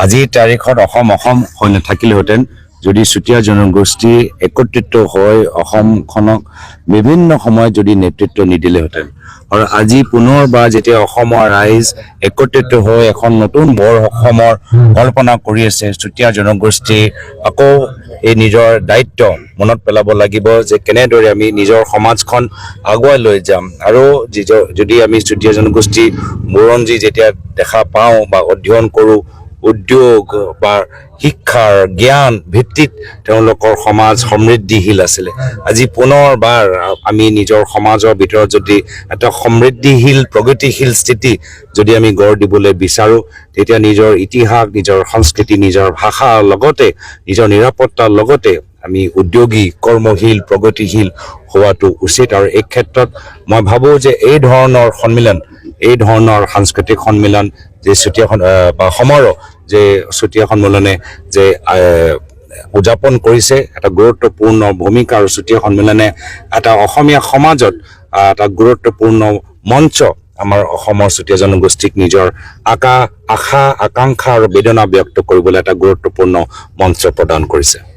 আজিৰ তাৰিখত অসম হৈ নাথাকিলেহেঁতেন যদি চুতীয়া জনগোষ্ঠী একত্ৰিত হৈ অসমখনক বিভিন্ন সময়ত যদি নেতৃত্ব নিদিলেহেঁতেন আৰু আজি পুনৰবাৰ যেতিয়া অসমৰ ৰাইজ একত্ৰিত হৈ এখন নতুন বৰ অসমৰ কল্পনা কৰি আছে চুতীয়া জনগোষ্ঠী আকৌ এই নিজৰ দায়িত্ব মনত পেলাব লাগিব যে কেনেদৰে আমি নিজৰ সমাজখন আগুৱাই লৈ যাম আৰু যদি আমি চুতীয়া জনগোষ্ঠী বুৰঞ্জী যেতিয়া দেখা পাওঁ বা অধ্যয়ন কৰোঁ উদ্যোগ বা শিক্ষাৰ জ্ঞান ভিত্তিত তেওঁলোকৰ সমাজ সমৃদ্ধিশীল আছিলে আজি পুনৰবাৰ আমি নিজৰ সমাজৰ ভিতৰত যদি এটা সমৃদ্ধিশীল প্ৰগতিশীল স্থিতি যদি আমি গঢ় দিবলৈ বিচাৰোঁ তেতিয়া নিজৰ ইতিহাস নিজৰ সংস্কৃতি নিজৰ ভাষাৰ লগতে নিজৰ নিৰাপত্তাৰ লগতে আমি উদ্যোগী কৰ্মশীল প্ৰগতিশীল হোৱাটো উচিত আৰু এই ক্ষেত্ৰত মই ভাবোঁ যে এই ধৰণৰ সন্মিলন এই ধৰণৰ সাংস্কৃতিক সন্মিলন যে চুতীয়া বা সমাৰোহ যে চুতীয়া সন্মিলনে যে উদযাপন কৰিছে এটা গুৰুত্বপূৰ্ণ ভূমিকা আৰু চুতীয়া সন্মিলনে এটা অসমীয়া সমাজত এটা গুৰুত্বপূৰ্ণ মঞ্চ আমাৰ অসমৰ চুতীয়া জনগোষ্ঠীক নিজৰ আশা আকাংক্ষা আৰু বেদনা ব্যক্ত কৰিবলৈ এটা গুৰুত্বপূৰ্ণ মঞ্চ প্ৰদান কৰিছে।